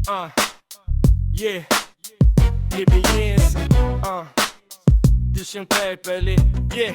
Yeah, BBS, this yung Pepeli, yeah,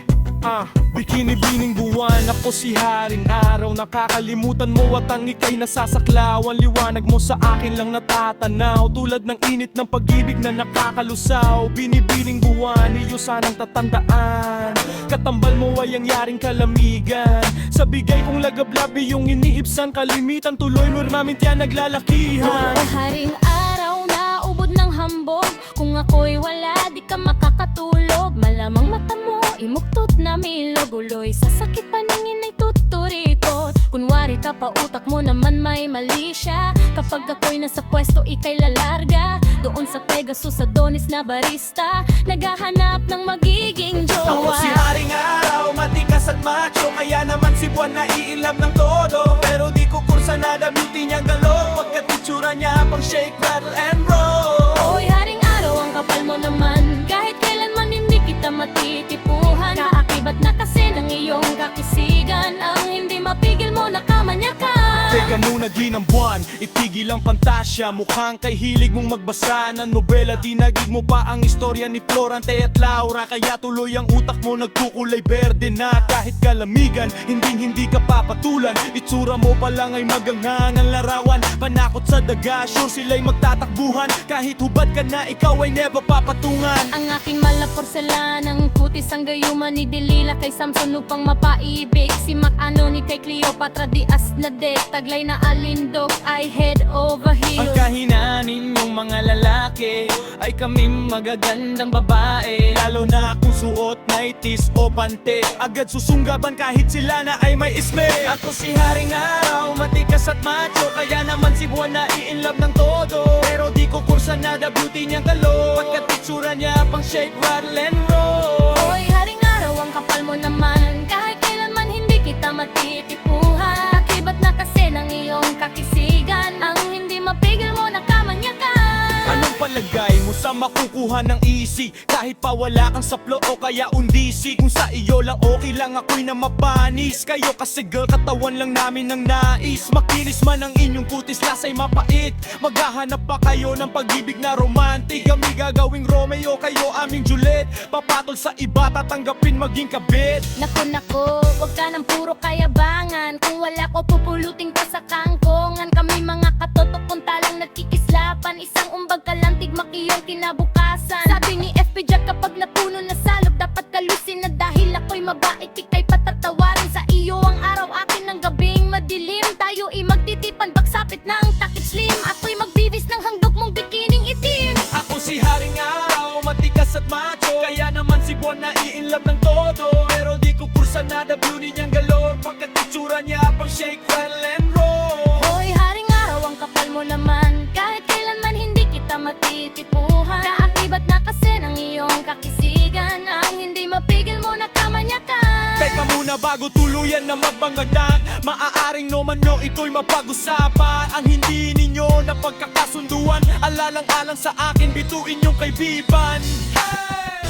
Bikini-bining buwan, ako si Haring Araw. Nakakalimutan mo at ang ika'y nasasaklaw. Ang liwanag mo sa akin lang natatanaw, tulad ng init ng pag-ibig na nakakalusaw. Binibining buwan, iyo sanang tatandaan. Katambal mo ay ang yaring kalamigan. Sa bigay kong lagablab, iyong iniibsan. Kalimitan, tuloy mo namin tiyan naglalakihan. Haring araw na ubod ng hambog. Kung ako'y wala, di ka makakatulog. Malamang mata mo, imuktot na miloguloy. Sa sakit paningin ay tuturikot. Kunwari ka pa, utak mo naman may mali siya. Kapag ako'y nasa pwesto, ika'y lalarga. Doon sa Pegasus, sa Donis na barista, naghahanap ng magiging jowa. Ako si Haring Araw, matikas at macho. Kaya naman si Buwan na iilab ng todo. Pero di ko kursa na beauty niyang galong. Pagkat itsura niya pang shake, rattle and roll. Oy, Haring Araw, ang kapal mo naman. Kahit kailanman hindi kita matitipuhan. Kaakibat na kasi ng iyong kakisigan. Ang hindi mapigil mo na kamanyakan. Teka muna di ng buwan, itigil ang pantasya. Mukhang kay hilig mong magbasa ng nobela. Dinagig mo pa ang istorya ni Florante at Laura. Kaya tuloy ang utak mo nagkukulay berde na. Kahit kalamigan, hindi ka papatulan. Itsura mo pa lang ay maganghang ang larawan. Panakot sa daga, sure sila'y magtatakbuhan. Kahit hubad ka na, ikaw ay never papatungan. Ang aking malapurselanang kutis, ang gayuma ni Delila kay Samson upang mapaibig. Si Mac Anoni kay Cleopatra Diaz na det. Taglay na alindog ay head over heels. Ang kahinaan ninyong mga lalaki ay kaming magagandang babae. Lalo na kung suot na itis o pante, agad susunggaban kahit sila na ay may isme. Ako si Haring Araw, matikas at macho. Kaya naman si Buwan na i-inlove ng todo. Pero di ko kursa na beauty niyang talo. Pagkat itsura niya pang shake, rattle and roll. Oy, Haring Araw, ang kapal mo naman. Kahit kailanman hindi kita matitipuhan. Akibat na kasi ng iyong kakisigan. Ang hindi mapigil mo na kamanyakan. Anong palagay mo sa makukuha ng easy? Kahit pa wala kang saplo o kaya undisi. Kung sa iyo lang okay lang, ako'y na mapanis. Kayo kasi girl, katawan lang namin ng nais. Makinis man ang inyong kutis, lasa'y mapait. Maghahanap pa kayo ng pag-ibig na romantic. Kami gagawing Romeo, kayo aming Juliet. Papatol sa iba, tatanggapin maging kabit. Naku, wag ka ng puro kayabangan. Kung wala ko, pupulutin ka sa kangkongan. Kami mga katotok, punta lang nagkikislapan. Isang umbag ka lang, tigmak iyong kinabukasan. Sabi ni FP Jack, kapag napuno na salog, dapat kalusin na dahil ako'y mabait. Ika'y patatawarin sa iyo ang araw, akin ng gabing madilim. Tayo'y magtitipan, bagsapit ng takip slim. Ako'y magbibis ng handog mong bikining itim. Ako si Haring Araw, matikas at macho. Kaya naman si Buwan na i-inlove ng todo. Pero di ko kursa na beauty niyang galore. Pagkat itsura niya pang shake, rattle and roll. Hoy, Haring Araw, ang kapal mo naman. Kahit kailanman hindi kita matitipuhan. Kaakibat na kasi ng iyong kakisigan. Ang hindi mapigil mo na kamanyakan. Teka muna bago tuluyan na magbangadan. Maaaring naman nyo ito'y mapag-usapan. Ang hindi ninyo na pagkakasunduan, alalang-alang sa akin, bituin yung kaibigan. Hey!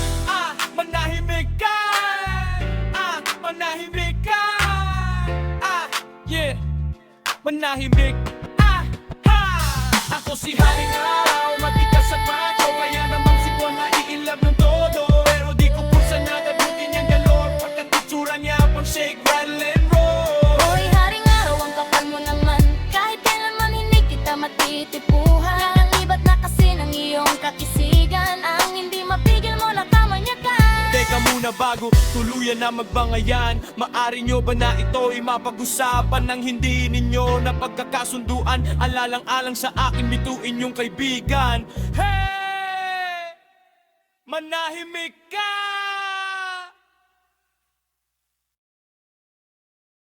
Manahimik ka! Manahimik ka! Yeah! Manahimik! Ako si Haring Araw, matikas at macho. Kaya naman si Buwan na i-inlove ng todo. Pero di ko kursa na beauty niyang galore. Pagkat itsura niya pang shake, rattle and roll. Hoy, Haring Araw, ang kapal mo naman. Kahit kailanman hindi kita matitipuhan. Kaakibat na kasi ng iyong kakisigan. Ang hindi mapigil mo na kamanyakan. Teka muna bago tuluyan na magbangayan. Maari nyo ba na ito'y mapag-usapan? Nang hindi ninyo na pagkakasunduan, alalang-alang sa akin, bituin yung kaibigan. Hey! Manahimik ka!